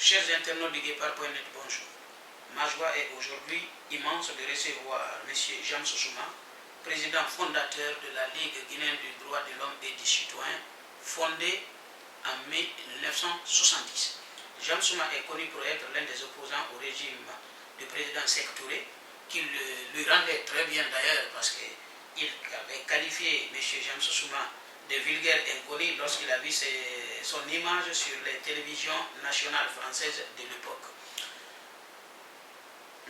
Chers internautes de Guépard.net, bonjour. Ma joie est aujourd'hui immense de recevoir M. James Soussouma, président fondateur de la Ligue guinéenne du droit de l'homme et du citoyen, fondée en mai 1970. James Soussouma est connu pour être l'un des opposants au régime du président Sékou Touré, qui lui rendait très bien d'ailleurs parce qu'il avait qualifié M. James Soussouma de vulgaire inconnu lorsqu'il a vu son image sur les télévisions nationales françaises de l'époque.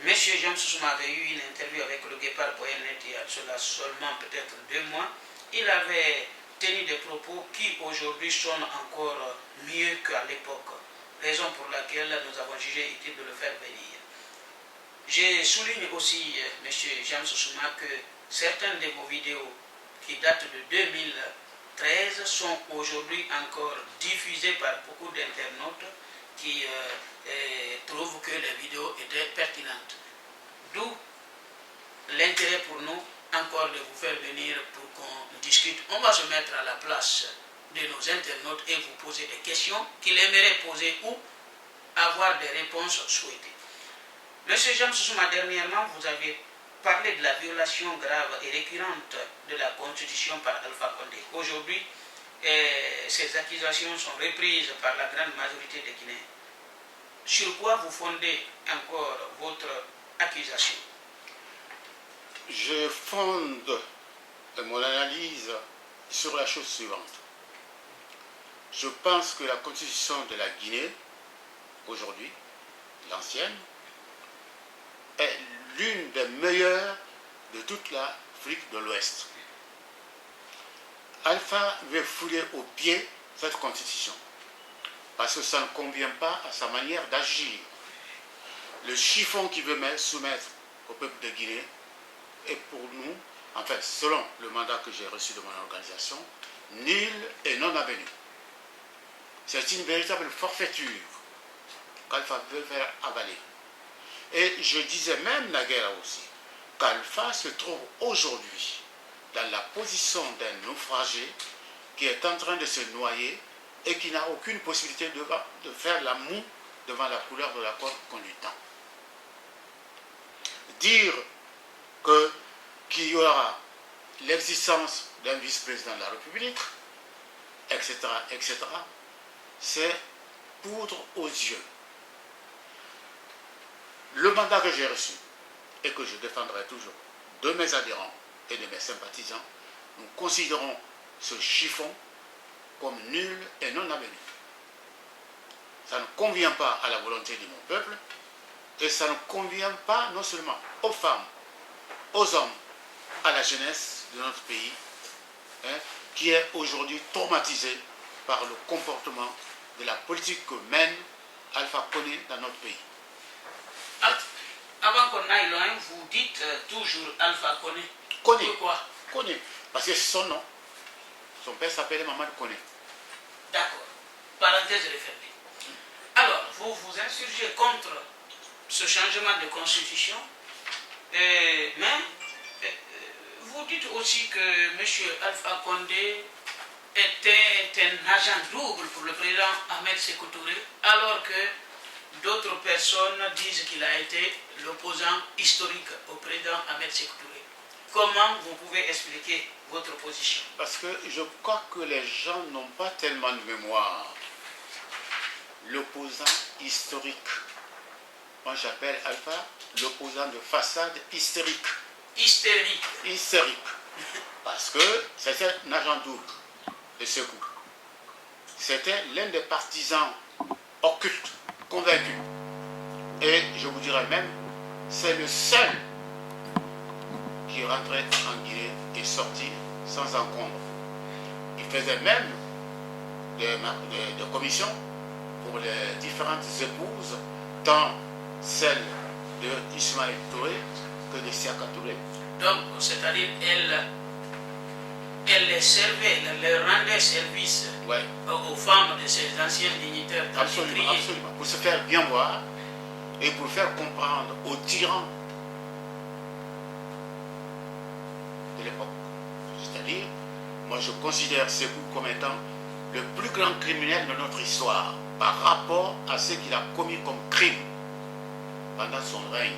M. James Soussouma avait eu une interview avec le Guépard.net il y a cela seulement peut-être 2 mois. Il avait tenu des propos qui aujourd'hui sonnent encore mieux qu'à l'époque, raison pour laquelle nous avons jugé utile de le faire venir. Je souligne aussi, M. James Soussouma, que certaines de vos vidéos qui datent de 2013 sont aujourd'hui encore diffusées par beaucoup d'internautes qui trouvent que les vidéos étaient pertinentes. D'où l'intérêt pour nous encore de vous faire venir pour qu'on discute. On va se mettre à la place de nos internautes et vous poser des questions qu'ils aimeraient poser ou avoir des réponses souhaitées. Monsieur James Soussouma, dernièrement, vous avez parlé de la violation grave et récurrente de la Constitution par Alpha Condé. Aujourd'hui, ces accusations sont reprises par la grande majorité des Guinéens. Sur quoi vous fondez encore votre accusation? Je fonde mon analyse sur la chose suivante. Je pense que la Constitution de la Guinée, aujourd'hui, l'ancienne, est l'une des meilleures de toute l'Afrique de l'Ouest. Alpha veut fouler au pied cette constitution parce que ça ne convient pas à sa manière d'agir. Le chiffon qu'il veut soumettre au peuple de Guinée est pour nous, en fait, selon le mandat que j'ai reçu de mon organisation, nul et non avenu. C'est une véritable forfaiture qu'Alpha veut faire avaler. Et je disais même naguère aussi qu'Alpha se trouve aujourd'hui dans la position d'un naufragé qui est en train de se noyer et qui n'a aucune possibilité de faire la moue devant la couleur de la corde qu'on lui tend. Dire qu'il y aura l'existence d'un vice-président de la République, etc., etc., c'est poudre aux yeux. Le mandat que j'ai reçu et que je défendrai toujours de mes adhérents et de mes sympathisants, nous considérons ce chiffon comme nul et non avenu. Ça ne convient pas à la volonté de mon peuple et ça ne convient pas non seulement aux femmes, aux hommes, à la jeunesse de notre pays, qui est aujourd'hui traumatisée par le comportement de la politique que mène Alpha Condé dans notre pays. Avant qu'on aille loin, vous dites toujours Alpha Condé. Condé. Pourquoi? Condé. Parce que c'est son nom. Son père s'appelait Mamadou Condé. D'accord. Parenthèse refermée. Alors, vous vous insurgez contre ce changement de constitution, mais vous dites aussi que M. Alpha Condé était un agent double pour le président Ahmed Sékou Touré, alors que d'autres personnes disent qu'il a été l'opposant historique au président Ahmed Sékou Touré. Comment vous pouvez expliquer votre position? Parce que je crois que les gens n'ont pas tellement de mémoire. L'opposant historique. Moi j'appelle Alpha l'opposant de façade hystérique. Hystérique. Hystérique. Parce que c'était un agent double de Sékou. C'était l'un des partisans occultes, convaincus. Et je vous dirais même, c'est le seul qui rentrait en Guinée et sortit sans encombre. Il faisait même des commissions pour les différentes épouses, tant celles de Ismaël Touré que de Siaka Touré. Donc, c'est-à-dire, elle les servait, elle leur rendait service aux femmes de ces anciens dignitaires. Absolument, absolument. Pour se faire bien voir et pour faire comprendre aux tyrans de l'époque. C'est-à-dire, moi je considère Sékou comme étant le plus grand criminel de notre histoire. par rapport à ce qu'il a commis comme crime pendant son règne.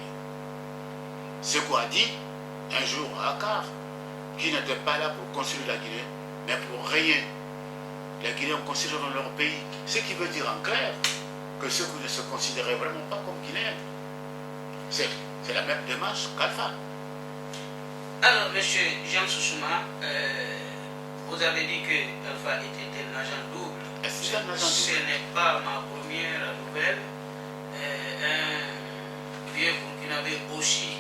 Sékou a dit un jour à Dakar qu'il n'était pas là pour construire la Guinée, mais pour régner. Les Guinéens considèrent dans leur pays, ce qui veut dire en clair que Sékou ne se considérait vraiment pas comme Guinéen. C'est la même démarche qu'Alpha. Alors, M. Jean Sousouma, vous avez dit que Alpha était un agent double. Ce n'est pas ma première nouvelle. Un vieux burkinabé aussi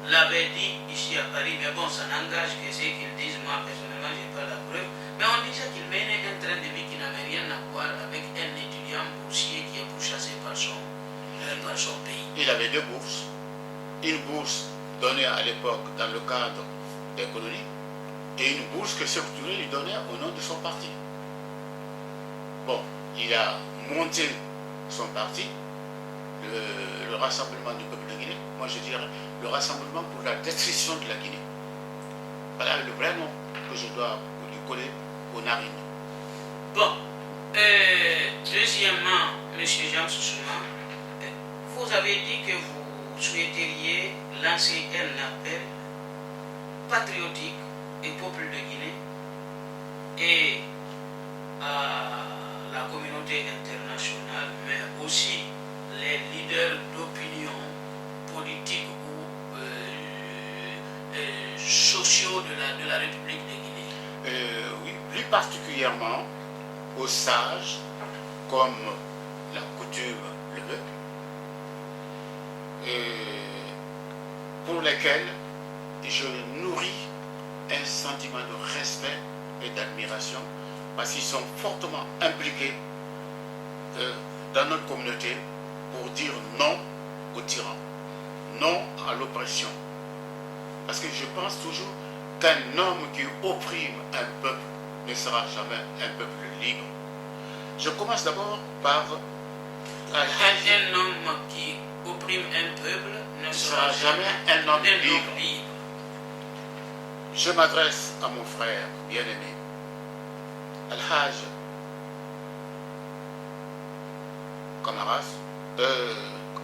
l'avait dit ici à Paris, mais bon, ça n'engage que ce qu'ils disent. Moi, personnellement, je n'ai pas la preuve. Mais on disait qu'il menait un train de vie qui n'avait rien à voir avec un étudiant boursier qui est pourchassé par son pays. Il avait deux bourses. Une bourse donnée à l'époque dans le cadre des colonies et une bourse que Sékou Touré lui donnait au nom de son parti. Bon, il a monté son parti, le Rassemblement du peuple de Guinée, moi je dirais le Rassemblement pour la destruction de la Guinée. Voilà le vrai nom que je dois lui coller aux narines. Bon, deuxièmement, M. Jean Sousouma, vous avez dit que vous souhaiteriez lancer un appel patriotique au peuple de Guinée et à la communauté internationale, mais aussi les leaders d'opinion politique ou sociaux de la République de Guinée. Oui, plus particulièrement aux sages, comme la coutume le veut, pour lesquels je nourris un sentiment de respect et d'admiration parce qu'ils sont fortement impliqués dans notre communauté pour dire non aux tyrans, non à l'oppression. Parce que je pense toujours qu'un homme qui opprime un peuple ne sera jamais un peuple libre. Je commence d'abord par... Un homme qui opprime un peuple ne sera jamais un homme libre. Je m'adresse à mon frère bien-aimé, Al-Hajj Kamaras,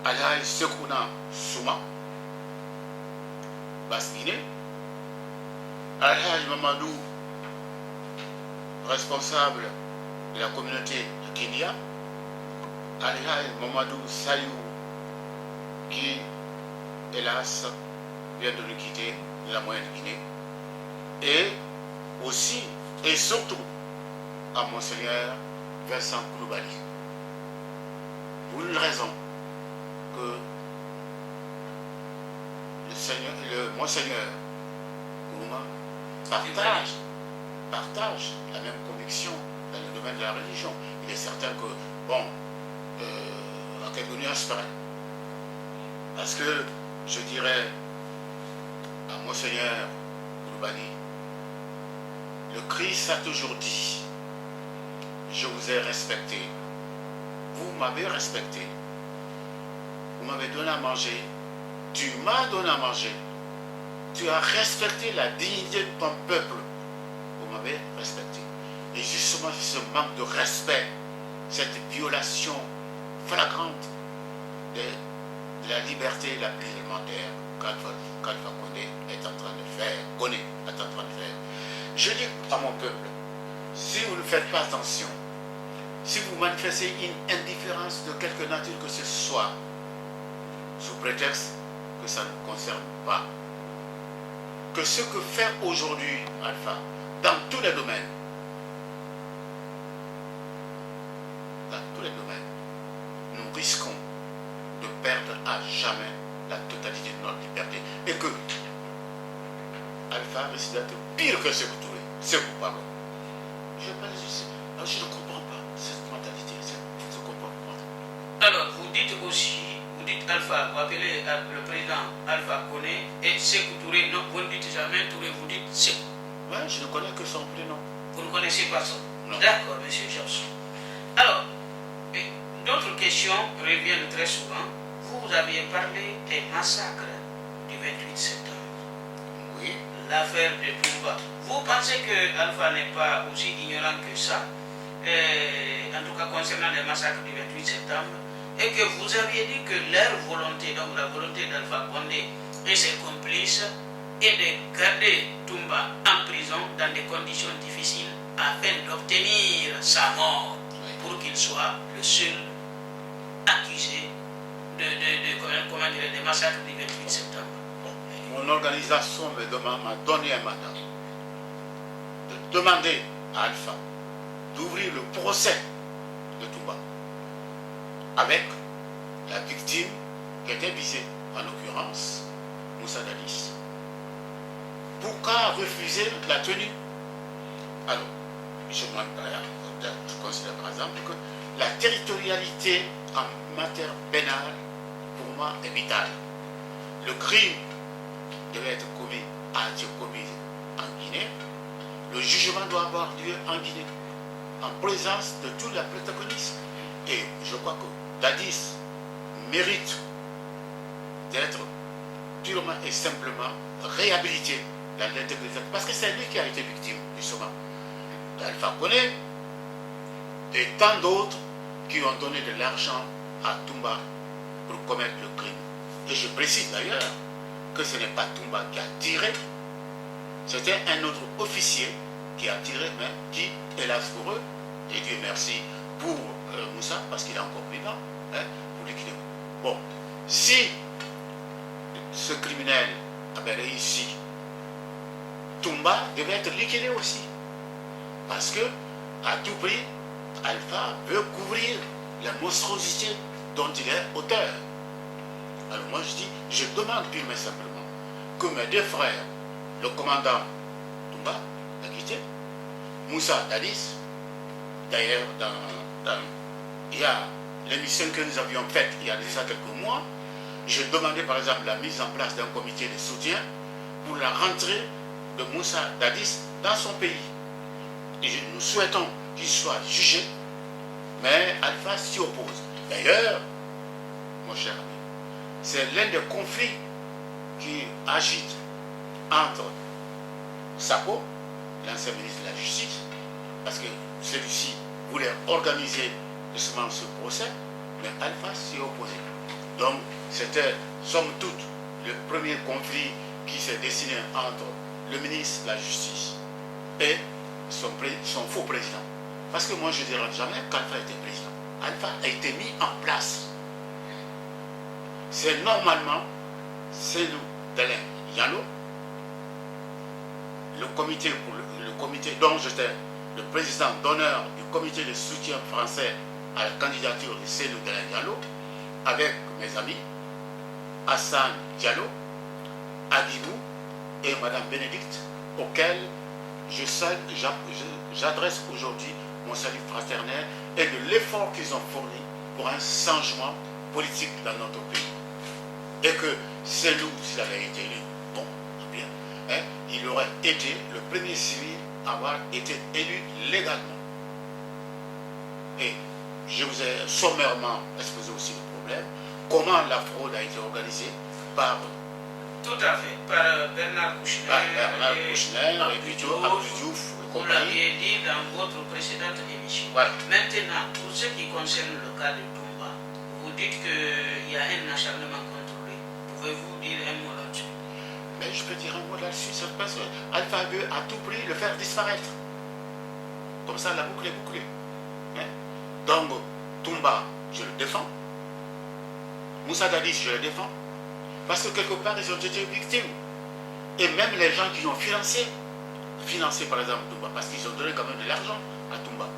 Al-Hajj Sekouna Souma, Basse-Guinée, Al-Hajj Mamadou, responsable de la communauté de Kenya, Al-Hajj Mamadou Sayou, qui, hélas, vient de nous quitter de la moyenne Guinée, et aussi et surtout à Monseigneur Vincent Koulibaly. Pour une raison que le Monseigneur Koulibaly partage la même conviction dans le domaine de la religion. Il est certain que, bon, à quelques nuances près, parce que je dirais à Monseigneur Koulibaly, le Christ a toujours dit, je vous ai respecté, vous m'avez respecté, vous m'avez donné à manger, tu m'as donné à manger, tu as respecté la dignité de ton peuple, vous m'avez respecté. Et justement, ce manque de respect, cette violation flagrante de la liberté et la plus élémentaire qu'Alpha Condé est en train de faire, je dis à mon peuple, si vous ne faites pas attention, si vous manifestez une indifférence de quelque nature que ce soit, sous prétexte que ça ne vous concerne pas, que ce que fait aujourd'hui Alpha, dans tous les domaines, nous risquons de perdre à jamais la totalité de notre liberté. Et que Alpha risque d'être pire que Sékou Touré. Sékou, pardon. Je ne comprends pas cette mentalité, ce comportement. Alors, vous dites Alpha, vous appelez le président Alpha Condé et Sékou Touré. Non, vous ne dites jamais Touré, vous dites Sékou. Oui, je ne connais que son prénom. Vous ne connaissez pas ça? Non. D'accord, M. Johnson. Alors, d'autres questions reviennent très souvent. Vous aviez parlé des massacres du 28 septembre. Oui. L'affaire de Toumba. Vous pensez que Alpha n'est pas aussi ignorant que ça? en tout cas concernant les massacres du 28 septembre, et que vous aviez dit que leur volonté, donc la volonté d'Alpha Condé et ses complices, est de garder Toumba en prison dans des conditions difficiles afin d'obtenir sa mort pour qu'il soit le seul accusé comment dire, des massacres du 28 septembre. Mon organisation m'a donné un mandat de demander à Alpha d'ouvrir le procès de Toumba avec la victime qui était visée, en l'occurrence Moussa Dadis. Pourquoi refuser la tenue? Alors, je considère par exemple que la territorialité en matière pénale, pour moi, est vitale. Le crime devait être commis, a été commis en Guinée. Le jugement doit avoir lieu en Guinée, en présence de tous les protagonistes. Et je crois que Dadis mérite d'être purement et simplement réhabilité dans l'intégrité. Parce que c'est lui qui a été victime, justement, d'Alpha Condé et tant d'autres qui ont donné de l'argent à Toumba pour commettre le crime. Et je précise d'ailleurs que ce n'est pas Toumba qui a tiré, c'était un autre officier qui a tiré, mais qui, hélas pour eux, et Dieu merci pour Moussa, parce qu'il est encore vivant, hein, pour liquider. Bon, si ce criminel avait réussi, Toumba devait être liquidé aussi. Parce que, à tout prix, Alpha veut couvrir la monstruosité dont il est auteur. Alors moi je dis, je demande purement simplement que mes deux frères, le commandant Toumba, l'a quitté, Moussa Dadis, d'ailleurs il y a l'émission que nous avions faite il y a déjà quelques mois, je demandais par exemple la mise en place d'un comité de soutien pour la rentrée de Moussa Dadis dans son pays. Et nous souhaitons qu'il soit jugé, mais Alpha s'y oppose. D'ailleurs, mon cher ami, c'est l'un des conflits qui agite entre Sako, l'ancien ministre de la Justice, parce que celui-ci voulait organiser justement ce procès, mais Alpha s'y opposait. Donc, c'était, somme toute, le premier conflit qui s'est dessiné entre le ministre de la Justice et son faux président. Parce que moi, je ne dirais jamais qu'Alpha était président. Alpha a été mis en place. C'est normalement, c'est nous, Délin Yalo, le comité dont j'étais le président d'honneur du comité de soutien français à la candidature de Sénou Délin Diallo, avec mes amis Hassan Diallo, Adibou et Madame Bénédicte, auxquels j'adresse aujourd'hui mon salut fraternel et de l'effort qu'ils ont fourni pour un changement politique dans notre pays. Et que Sénou, s'il avait été élu, bon, bien, hein, il aurait été le premier civil à avoir été élu légalement. Et je vous ai sommairement exposé aussi le problème, comment la fraude a été organisée par... Tout à fait, par Bernard Kouchner, et plutôt Abdou Diouf. Vous l'aviez dit dans votre précédente émission. Voilà. Maintenant, pour ce qui concerne le cas de Toumba, vous dites qu'il y a un acharnement contre lui. Pouvez-vous dire un mot là-dessus? Mais je peux dire un mot là-dessus, c'est parce que Alpha veut à tout prix le faire disparaître. Comme ça, la boucle est bouclée. Hein? Donc, Toumba, je le défends. Moussa Dadis, je le défends. Parce que quelque part, ils ont été victimes. Et même les gens qui ont financé par exemple Toumba, parce qu'ils ont donné quand même de l'argent à Toumba.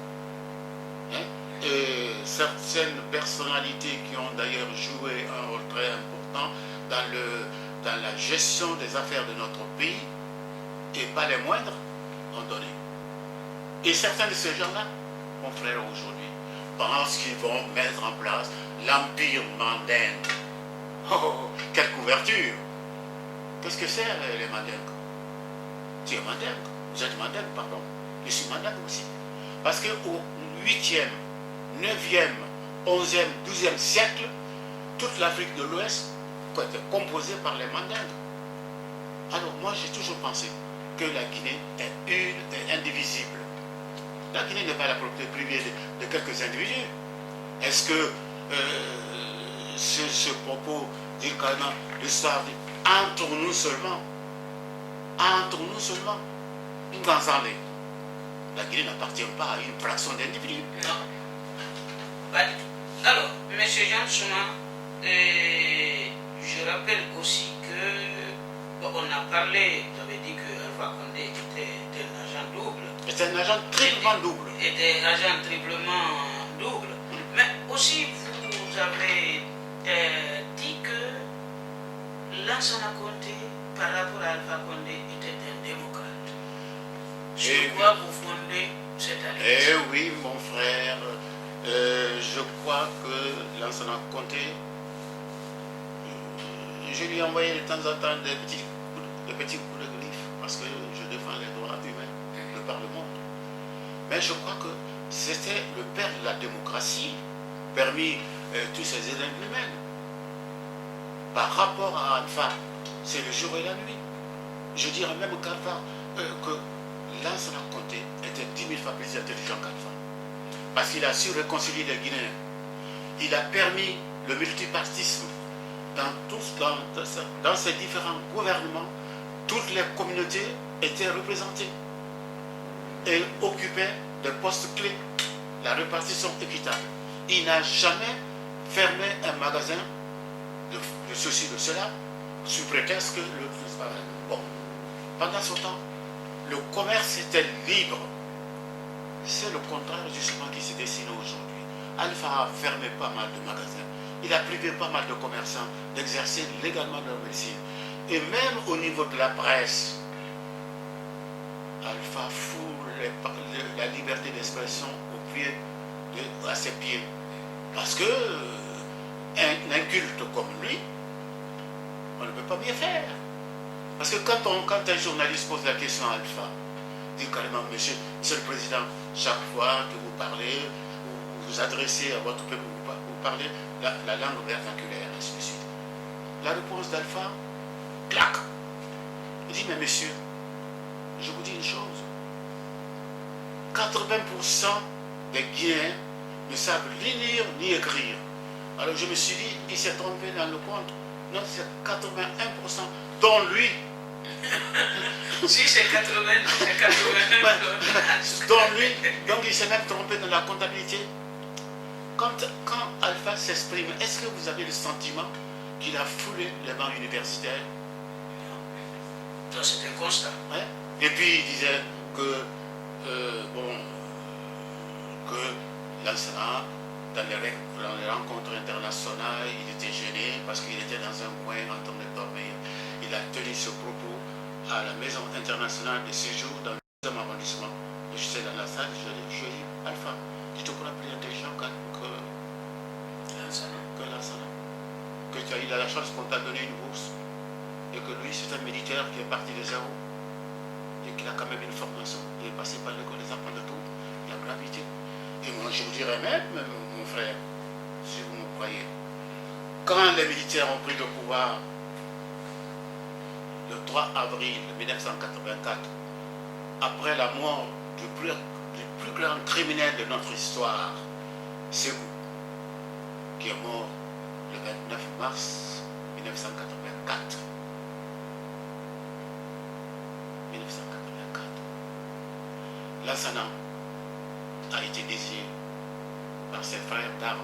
Hein? Et certaines personnalités qui ont d'ailleurs joué un rôle très important dans la gestion des affaires de notre pays, et pas les moindres, ont donné. Et certains de ces gens-là, mon frère, aujourd'hui, pensent qu'ils vont mettre en place l'empire mandingue. Oh, quelle couverture! Qu'est-ce que c'est les mandingues? Tu es mandingue, vous êtes mandingue, pardon. Je suis mandingue aussi. Parce qu'au 8e, 9e, 11e, 12e siècle, toute l'Afrique de l'Ouest était composée par les mandingues. Alors moi, j'ai toujours pensé que la Guinée est une et indivisible. La Guinée n'est pas la propriété privée de quelques individus. Est-ce que ce propos, dire carrément, l'histoire, entre nous seulement, la Guinée n'appartient pas à une fraction d'individus. Non, pas du tout. Alors, M. Jean Souma, je rappelle aussi que, bon, on a parlé, vous avez dit que Alpha Condé était un agent double. C'est un agent triplement double. Était agent triplement double. Mais aussi, vous avez dit que Lansana Conté, par rapport à Alpha Condé, était un démocrate. Sur quoi vous fondez cette alliance? Eh oui, mon frère, je crois que Lansana Conté, je lui ai envoyé de temps en temps des petits coups de griffe parce que je défends les droits humains de par le monde. Mais je crois que c'était le père de la démocratie parmi tous ces êtres humains. Par rapport à Alpha, c'est le jour et la nuit. Je dirais même qu'Alpha, que Lansana Conté était 10 000 fois plus intelligent qu'Alpha. Parce qu'il a su réconcilier les Guinéens. Il a permis le multipartisme dans ces différents gouvernements. Toutes les communautés étaient représentées et occupaient des postes clés. La répartition équitable. Il n'a jamais fermé un magasin de ceci, de cela, sous prétexte que le... Bon, pendant ce temps, le commerce était libre. C'est le contraire justement qui se dessine aujourd'hui. Alpha a fermé pas mal de magasins. Il a privé pas mal de commerçants d'exercer légalement leur métier. Et même au niveau de la presse, Alpha foule la liberté d'expression à ses pieds. Parce que un inculte comme lui, on ne peut pas bien faire. Parce que quand un journaliste pose la question à Alpha, dit carrément, monsieur le Président, chaque fois que vous parlez, vous vous adressez à votre peuple, vous parlez la langue vernaculaire, ainsi de suite. La réponse d'Alpha, clac. Il dit, mais monsieur, je vous dis une chose. 80% des Guinéens ne savent ni lire ni écrire. Alors je me suis dit, il s'est trompé dans le compte. Non, c'est 81%, dont lui. Si c'est 80, c'est 81. Dont lui, donc il s'est même trompé dans la comptabilité. Quand Alpha s'exprime, est-ce que vous avez le sentiment qu'il a foulé les bancs universitaires? Ça, c'est un constat. Ouais. Et puis il disait que, que Lansana, dans les rencontres internationales, il était gêné parce qu'il était dans un coin en train de dormir. Il a tenu ce propos à la maison internationale de séjour dans le 2e arrondissement. Et j'étais dans la salle, je lui ai dit, Alpha, tu te crois plus intelligent que Lansana, que il a la chance qu'on t'a donné une bourse et que lui c'est un militaire qui est parti de zéro et qu'il a quand même une formation. Il est passé par l'école des enfants de tout, il a gravité. Et moi je vous dirais même, mon frère, si vous me croyez, quand les militaires ont pris le pouvoir le 3 avril 1984, après la mort du plus grand criminel de notre histoire, Ségou, qui est mort le 29 mars 1984. Lansana a été désigné par ses frères d'armes.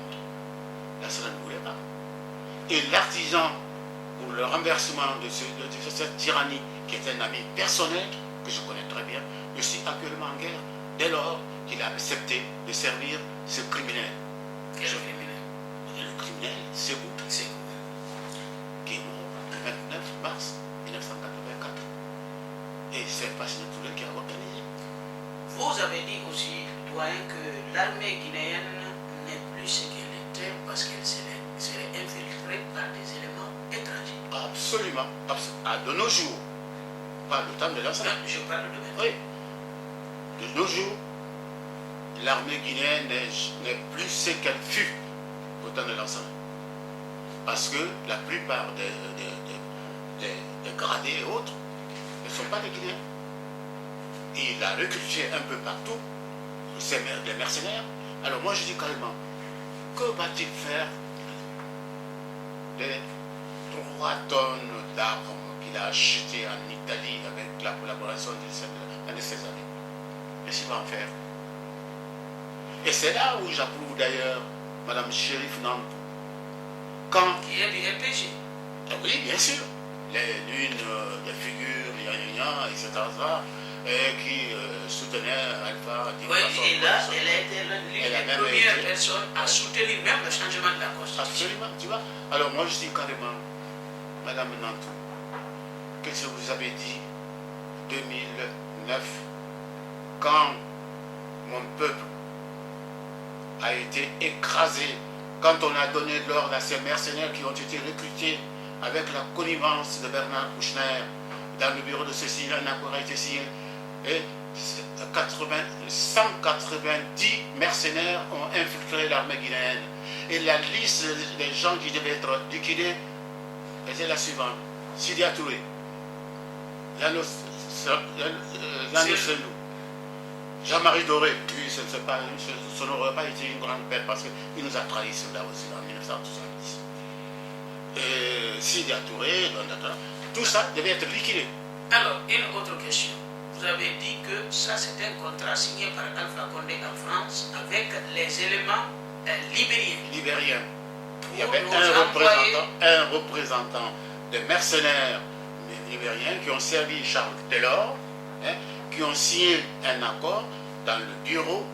Lansana ne voulait pas. Et l'artisan pour le renversement de cette tyrannie, qui est un ami personnel, que je connais très bien, je suis actuellement en guerre, dès lors qu'il a accepté de servir ce criminel. Quel criminel? Le criminel, c'est vous, qui est mort le 29 mars 1984. Et c'est Fascinat Touré qui a organisé. Vous avez dit aussi, doyen, que l'armée guinéenne n'est plus ce qu'elle était parce qu'elle serait infiltrée par des éléments étrangers. Absolument. De nos jours, pas le temps de Lansana. Je parle de maintenant. Oui. De nos jours, l'armée guinéenne n'est plus ce qu'elle fut au temps de Lansana. Parce que la plupart des gradés et autres ne sont pas des Guinéens. Il a recruté un peu partout des mercenaires. Alors moi je dis carrément, que va-t-il faire des 3 tonnes d'armes qu'il a achetées en Italie avec la collaboration de ces années? Qu'est-ce qu'il va en faire? Et c'est là où j'approuve d'ailleurs Mme Chérif Nantou. Quand... Qui est du RPG. Oui, bien sûr. L'une des figures, etc., et qui soutenait Alpha. Oui, et là, elle a été l'une des premières personnes à soutenir même le changement de la Constitution. Absolument, tu vois. Alors moi je dis carrément, Madame Nantou, qu'est-ce que vous avez dit 2009, quand mon peuple a été écrasé, quand on a donné de l'ordre à ces mercenaires qui ont été recrutés avec la connivence de Bernard Kouchner, dans le bureau de Cécile, un accord a été signé, et 190 mercenaires ont infiltré l'armée guinéenne. Et la liste des gens qui devaient être liquidés était la suivante: Sidia Touré, Lano Senou, Jean-Marie Doré. Lui, ce n'aurait pas été une grande perte parce qu'il nous a trahis là aussi en 1970. Sidia Touré, tout ça devait être liquidé. Alors, une autre question. Vous avez dit que ça c'est un contrat signé par Alpha Condé en France avec les éléments libériens. Il y avait un représentant des mercenaires libériens qui ont servi Charles Taylor, qui ont signé un accord dans le bureau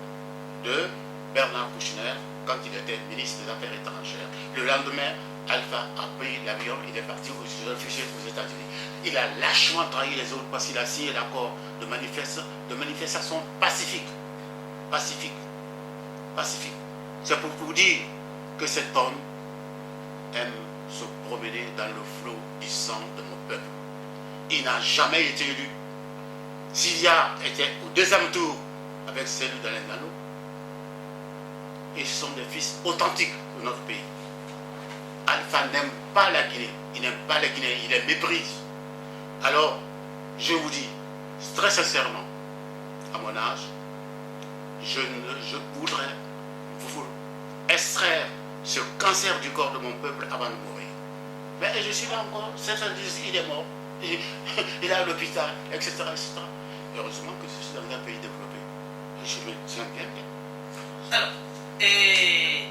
de Bernard Kouchner quand il était ministre des Affaires étrangères. Le lendemain, Alpha a pris l'avion, il est parti réfugié aux États-Unis. Il a lâchement trahi les autres parce qu'il a signé l'accord de manifestation pacifique. Pacifique. C'est pour vous dire que cet homme aime se promener dans le flot du sang de mon peuple. Il n'a jamais été élu. Sidia était au deuxième tour avec celui de l'Indano. Et ce sont des fils authentiques de notre pays. Alpha n'aime pas la Guinée. Il n'aime pas les Guinéens, il les méprise. Alors, je vous dis, très sincèrement, à mon âge, je voudrais vous extraire ce cancer du corps de mon peuple avant de mourir. Mais je suis là encore, certains disent il est mort, il est à l'hôpital, etc., etc. Heureusement que je suis dans un pays développé. Je me tiens bien. Alors, et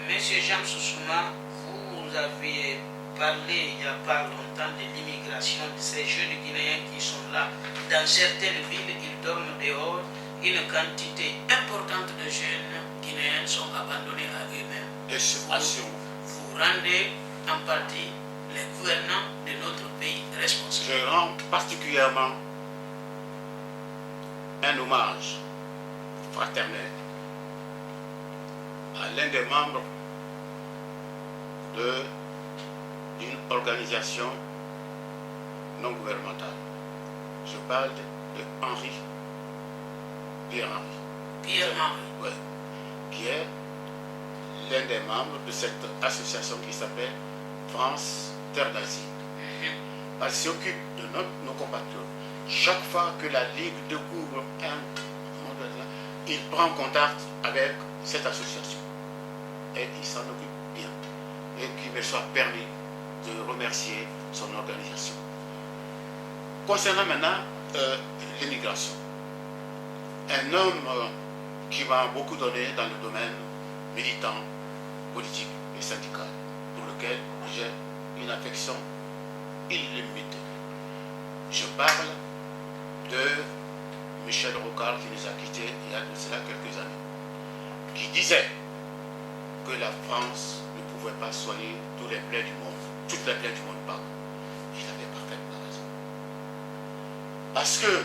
M. Jean Sousouma, vous aviez parlé il n'y a pas longtemps de l'immigration de ces jeunes Guinéens qui sont là. Dans certaines villes, ils dorment dehors. Une quantité importante de jeunes Guinéens sont abandonnés à eux-mêmes. Vous rendez en partie les gouvernants de notre pays responsables. Je rends particulièrement un hommage fraternel à l'un des membres d'une organisation non gouvernementale. Je parle de Pierre-Henri. Pierre-Henri. Oui. Qui est l'un des membres de cette association qui s'appelle France Terre d'Asie. Elle s'occupe de nos compatriotes. Chaque fois que la Ligue découvre un modèle, il prend contact avec cette association. Et il s'en occupe bien. Et qu'il me soit permis de remercier son organisation. Concernant maintenant l'immigration. Un homme qui m'a beaucoup donné dans le domaine militant, politique et syndical, pour lequel j'ai une affection illimitée. Je parle de Michel Rocard qui nous a quittés il y a de cela quelques années, qui disait que la France ne pouvait pas soigner tous les plaies du monde, toutes les plaies du monde, pardon. Il avait parfaitement raison. Parce que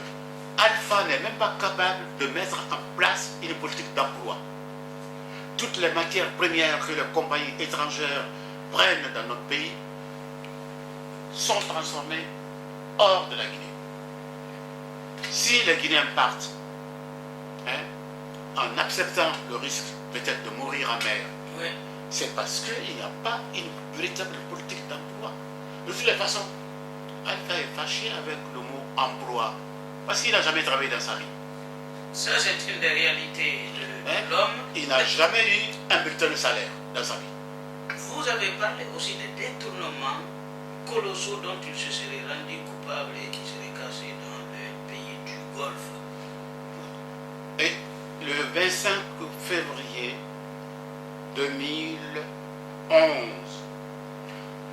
Alpha n'est même pas capable de mettre en place une politique d'emploi. Toutes les matières premières que les compagnies étrangères prennent dans notre pays sont transformées hors de la Guinée. Si les Guinéens partent, en acceptant le risque peut-être de mourir en mer, Oui. c'est parce qu'il n'y a pas une véritable politique d'emploi. De toutes les façons, Alpha est fâché avec le mot emploi, parce qu'il n'a jamais travaillé dans sa vie. Ça, c'est une des réalités de l'homme. Il n'a jamais eu un bulletin de salaire dans sa vie. Vous avez parlé aussi des détournements colossaux dont il se serait rendu coupable et qui seraient cassés dans le pays du Golfe. Et le 25 février 2011,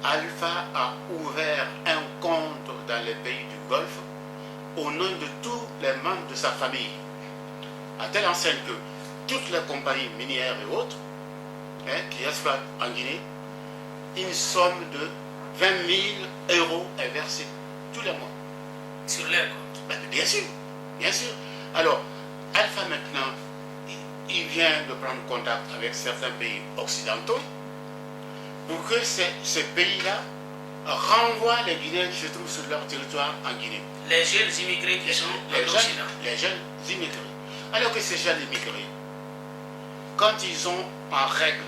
Alpha a ouvert un compte dans les pays du Golfe au nom de tous les membres de sa famille, à telle enseigne que toutes les compagnies minières et autres qui exploitent en Guinée, une somme de 20 000 € est versée tous les mois. Sur leur compte. Ben, bien sûr, bien sûr. Alors, Alpha maintenant, il vient de prendre contact avec certains pays occidentaux pour que ces pays-là renvoient les Guinéens qui se trouvent sur leur territoire en Guinée. Les jeunes immigrés qui sont en Occident. Les jeunes immigrés. Alors que ces jeunes immigrés, quand ils ont en règle,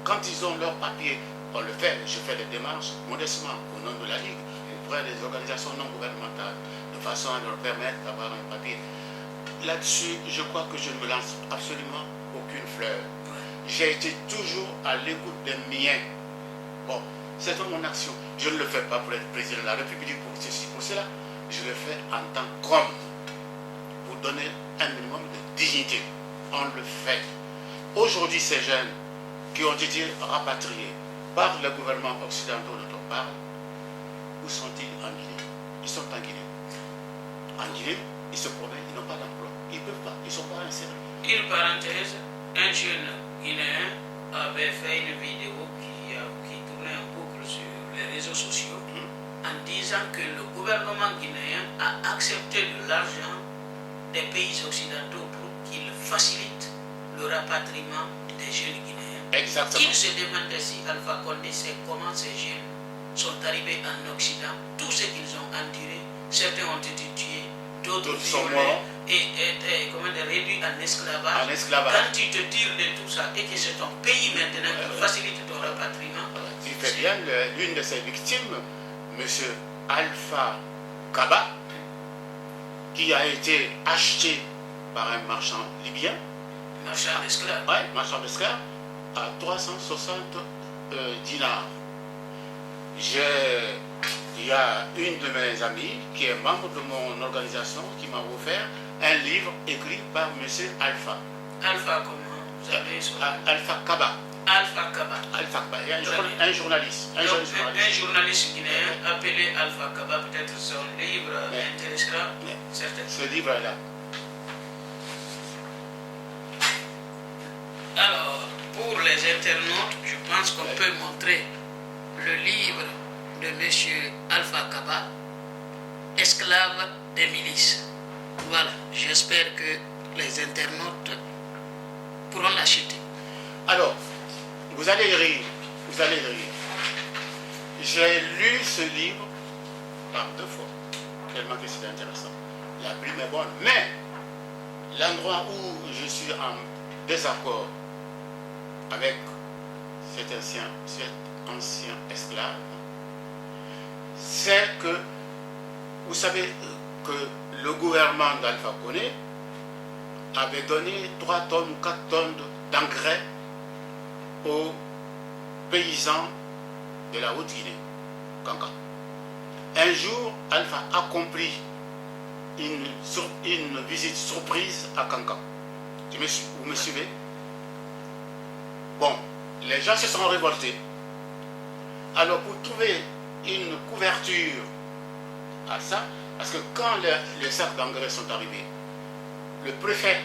quand ils ont leurs papiers, on le fait, je fais des démarches modestement au nom de la Ligue, auprès des organisations non gouvernementales, de façon à leur permettre d'avoir un papier. Là-dessus, je crois que je ne me lance absolument aucune fleur. J'ai été toujours à l'écoute des miens. Bon, c'est mon action. Je ne le fais pas pour être président de la République, pour ceci, pour cela. Je le fais en tant qu'homme, pour donner un minimum de dignité. On le fait. Aujourd'hui, ces jeunes qui ont été rapatriés par le gouvernement occidental dont on parle, où sont-ils en Guinée? Ils sont en Guinée. En Guinée, ils se promènent, ils n'ont pas d'emploi. Ils ne peuvent pas, ils ne sont pas insérés. Une parenthèse, un jeune Guinéen avait fait une vidéo qui tournait en boucle sur les réseaux sociaux en disant que le gouvernement guinéen a accepté de l'argent des pays occidentaux pour qu'il facilite le rapatriement des jeunes Guinéens. Exactement. Il se demandait si Alpha Condé sait comment ces jeunes sont arrivés en Occident, tout ce qu'ils ont enduré, certains ont été tués, d'autres sont violés morts et réduits en esclavage. Quand tu te tires de tout ça et que c'est ton pays maintenant qui facilite ton rapatriement. Tu fais bien, l'une de ses victimes, M. Alpha Kaba, qui a été acheté par un marchand libyen. Marchand d'esclaves. Oui, marchand d'esclaves, à 360 dinars. Il y a une de mes amies qui est membre de mon organisation qui m'a offert un livre écrit par M. Alpha. Alpha comment? Vous avez son... Alpha Kaba. Alpha Kaba. Alpha Kaba, un journaliste. Un journaliste guinéen appelé Alpha Kaba, peut-être son livre intéressera certains. Ce livre-là. Alors, pour les internautes, je pense qu'on peut montrer le livre de M. Alpha Kaba, Esclave des milices. Voilà, j'espère que les internautes pourront l'acheter. Alors, vous allez rire, vous allez rire. J'ai lu ce livre par 2 fois, tellement que c'était intéressant. La plume est bonne, mais l'endroit où je suis en désaccord avec cet ancien esclave, c'est que, vous savez que le gouvernement d'Alpha Condé avait donné 3 tonnes ou 4 tonnes d'engrais aux paysans de la Haute-Guinée, Kankan. Un jour, Alpha a compris une visite surprise à Kankan. Vous me suivez? Bon, les gens se sont révoltés. Alors, pour trouver une couverture à ça, parce que quand les sacs d'engrais sont arrivés, le préfet,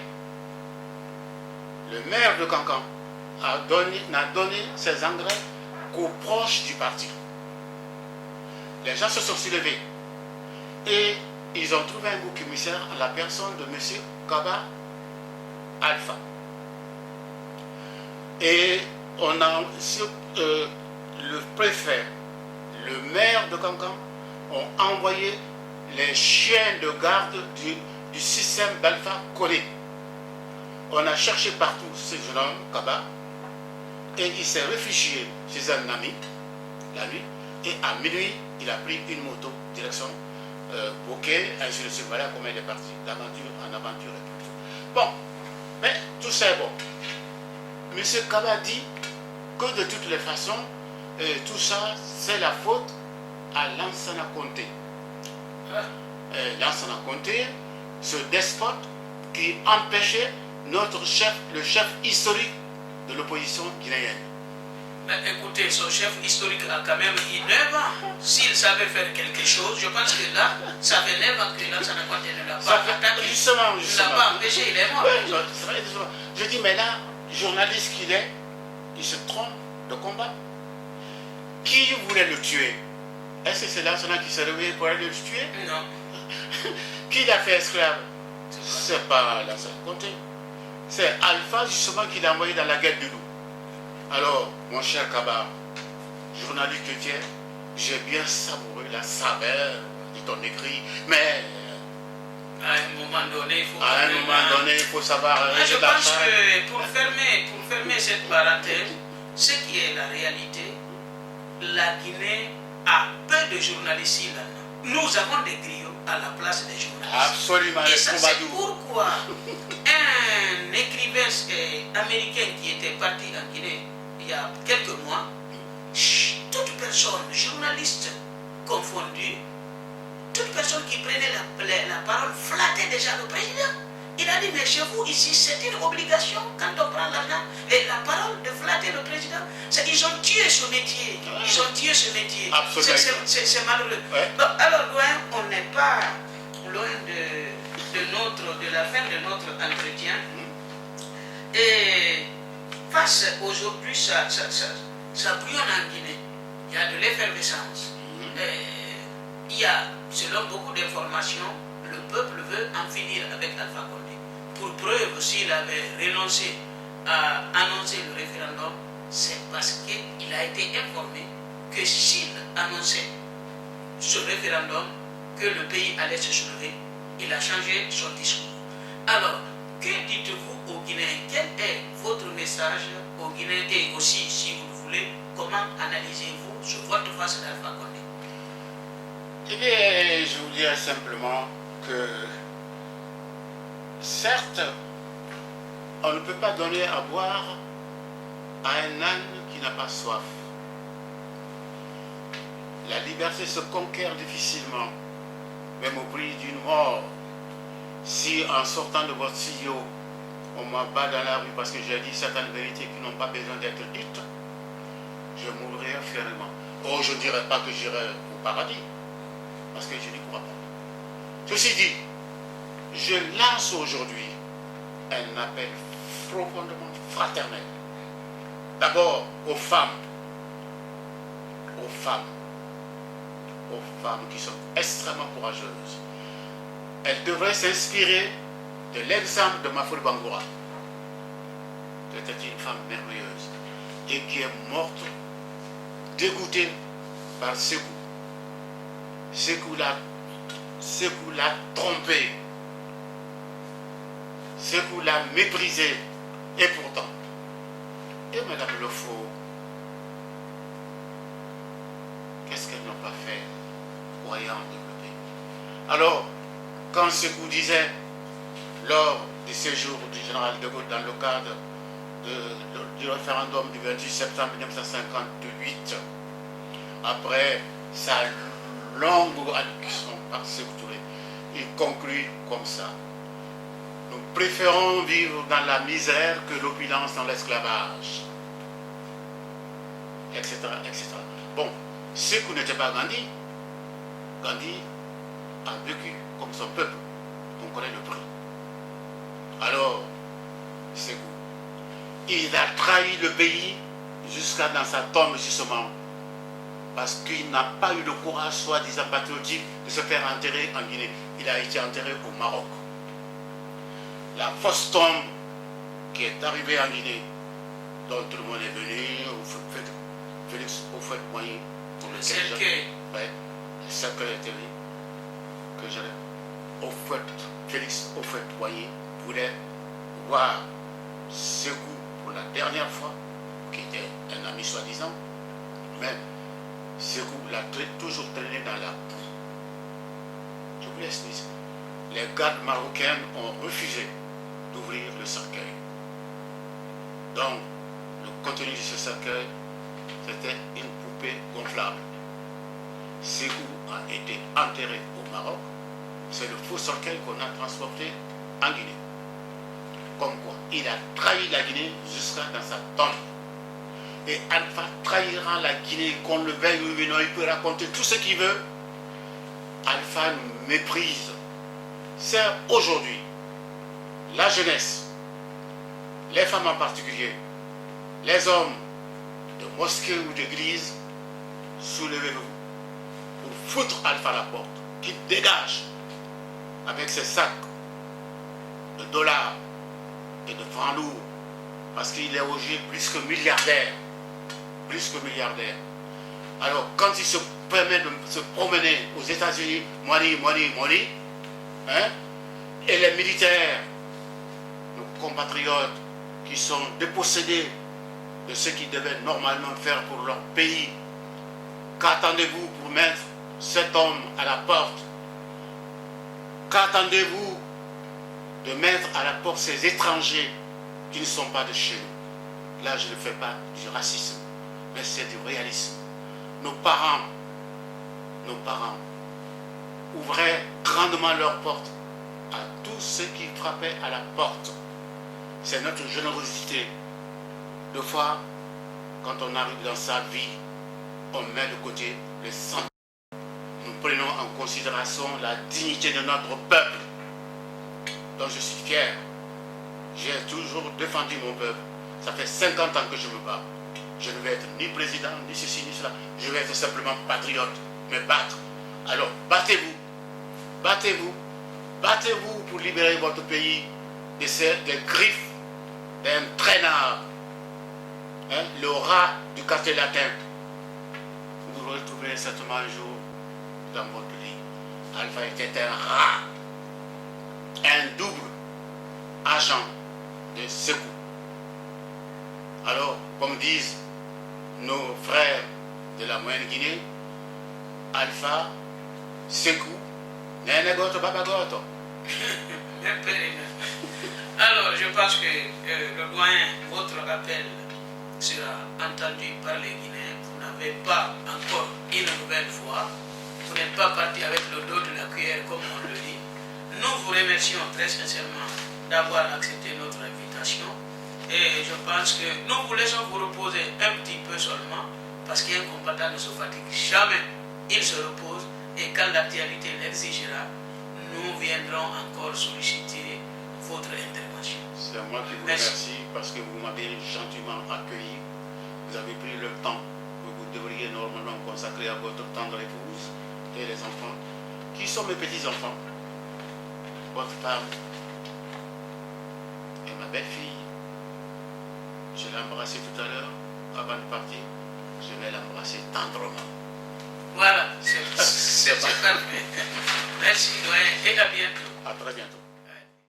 le maire de Kankan, n'a donné ses engrais qu'aux proches du parti. Les gens se sont soulevés et ils ont trouvé un bouc émissaire à la personne de M. Kaba Alpha. Et on a le préfet, le maire de Kankan ont envoyé les chiens de garde du système d'Alpha Condé. On a cherché partout ce jeune homme, Kaba, et il s'est réfugié chez un ami la nuit, et à minuit, il a pris une moto, direction Bokeh, ainsi de suite. Voilà comment il est parti, d'aventure en aventure. Bon, mais tout ça est bon. M. Kaba dit que de toutes les façons, tout ça, c'est la faute à Lansana Conté. Lansana Conté, ce despote qui empêchait notre chef, le chef historique de l'opposition guinéenne. Mais écoutez, son chef historique a quand même eu 9 ans. S'il savait faire quelque chose, je pense que là, ça fait 9 ans que Lansana Conté ne l'a pas attaqué. Justement. Il ne l'a pas empêché, il est mort. Ouais, c'est vrai, je dis, mais là, journaliste qu'il est, il se trompe de combat. Qui voulait le tuer? Est-ce que c'est Lansana qui s'est réveillé pour aller le tuer? Non. Qui l'a fait esclave? C'est pas Lansana Conté. C'est Alpha justement qui l'a envoyé dans la guerre du loup. Alors, mon cher Kaba, journaliste que tu es, j'ai bien savouré la saveur de ton écrit, mais à un moment donné, il faut savoir. Je pense que pour fermer cette parenthèse, ce qui est la réalité, la Guinée a peu de journalistes là. Nous avons des griots à la place des journalistes. Absolument. Et ça, c'est pourquoi un écrivain américain qui était parti en Guinée il y a quelques mois, toute personne, journaliste confondu, toute personne qui prenait la parole flattait déjà le président. Il a dit, mais chez vous, ici, c'est une obligation, quand on prend l'argent, et la parole de flatter le président, ils ont tué ce métier. Ils ont tué ce métier. C'est malheureux. Ouais. Bon, alors, loin, on n'est pas loin de la fin de notre entretien. Et face aujourd'hui, ça bouillonne en Guinée. Il y a de l'effervescence. Il y a, selon beaucoup d'informations, le peuple veut en finir avec Alpha Condé. Pour preuve, s'il avait renoncé à annoncer le référendum, c'est parce qu'il a été informé que s'il annonçait ce référendum, que le pays allait se soulever, il a changé son discours. Alors, que dites-vous aux Guinéens? Quel est votre message aux Guinéens? Et aussi, si vous le voulez, comment analysez-vous ce vote face d'Alpha Condé? Eh bien, je vous dirais simplement que, certes, on ne peut pas donner à boire à un âne qui n'a pas soif. La liberté se conquiert difficilement, même au prix d'une mort. Si en sortant de votre studio, on m'abat dans la rue parce que j'ai dit certaines vérités qui n'ont pas besoin d'être dites, je mourrai fièrement. Oh, je ne dirais pas que j'irai au paradis, parce que je n'y crois pas. Ceci dit, je lance aujourd'hui un appel profondément fraternel. D'abord aux femmes qui sont extrêmement courageuses. Elles devraient s'inspirer de l'exemple de Maful Bangoura. C'était une femme merveilleuse et qui est morte dégoûtée par Sékou. Sékou l'a trompée. Sékou l'a méprisée. Et pourtant, et Madame Lefaux, qu'est-ce qu'elles n'ont pas fait pour y en développer? Alors, quand Sékou disait, lors du séjour du général de Gaulle dans le cadre du référendum du 28 septembre 1958, après sa longue allocution par Sékou Touré, il conclut comme ça: nous préférons vivre dans la misère que l'opulence dans l'esclavage, etc., etc. Bon, Sékou n'était pas Gandhi. Gandhi a vécu comme son peuple. On connaît le prix. Alors, Sékou, il a trahi le pays jusqu'à dans sa tombe, justement, parce qu'il n'a pas eu le courage, soi-disant patriotique, de se faire enterrer en Guinée. Il a été enterré au Maroc. La fausse tombe qui est arrivée en Guinée, dont tout le monde est venu, Félix Houphouët-Boigny, pour Le lequel cercueil. le cercueil était que j'allais. Félix Houphouët-Boigny voulait voir Sékou pour la dernière fois, qui était un ami soi-disant, mais Sékou l'a toujours traîné dans la boue. Je vous laisse dire. Les gardes marocains ont refusé d'ouvrir le cercueil. Donc, le contenu de ce cercueil, c'était une poupée gonflable. Sékou a été enterré au Maroc. C'est le faux cercueil qu'on a transporté en Guinée. Comme quoi, il a trahi la Guinée jusqu'à dans sa tombe. Et Alpha trahira la Guinée, qu'on le veuille ou non, il peut raconter tout ce qu'il veut. Alpha nous méprise. C'est aujourd'hui la jeunesse, les femmes en particulier, les hommes de mosquées ou d'églises, soulevez-vous pour foutre Alpha à la porte, qu'il dégage avec ses sacs de dollars et de francs lourds, parce qu'il est aujourd'hui plus que milliardaire. Plus que milliardaire. Alors, quand il se permet de se promener aux États-Unis, money, hein, et les militaires, nos compatriotes, qui sont dépossédés de ce qu'ils devaient normalement faire pour leur pays, qu'attendez-vous pour mettre cet homme à la porte? Qu'attendez-vous de mettre à la porte ces étrangers qui ne sont pas de chez nous? Là, je ne fais pas du racisme, mais c'est du réalisme. Nos parents ouvraient grandement leurs portes à tous ceux qui frappaient à la porte. C'est notre générosité. Deux fois, quand on arrive dans sa vie, on met de côté le sang. Nous prenons en considération la dignité de notre peuple, dont je suis fier. J'ai toujours défendu mon peuple. Ça fait 50 ans que je me bats. Je ne vais être ni président, ni ceci, ni cela. Je vais être simplement patriote, me battre. Alors, battez-vous. Battez-vous. Battez-vous pour libérer votre pays des griffes d'un traînard. Hein, le rat du quartier latin. Vous vous retrouverez certainement un jour dans votre lit. Alpha était un rat. Un double agent de Sékou. Alors, comme disent nos frères de la Moyenne Guinée, Alpha, Sékou, Nénégoto, Babagoto. Alors, je pense que le doyen, votre appel sera entendu par les Guinéens. Vous n'avez pas encore une nouvelle fois. Vous n'êtes pas parti avec le dos de la cuillère, comme on le dit. Nous vous remercions très sincèrement d'avoir accepté notre invitation. Et je pense que nous vous laissons vous reposer un petit peu seulement, parce qu'un combattant ne se fatigue jamais. Il se repose et quand l'actualité l'exigera, nous viendrons encore solliciter votre intervention. C'est moi qui vous remercie parce que vous m'avez gentiment accueilli. Vous avez pris le temps que vous devriez normalement consacrer à votre tendre épouse et les enfants, qui sont mes petits-enfants, votre femme et ma belle-fille. Je l'ai embrassée tout à l'heure, avant de partir. Je vais l'embrasser tendrement. Voilà, c'est parfait. Merci, doyen, et à bientôt. À très bientôt.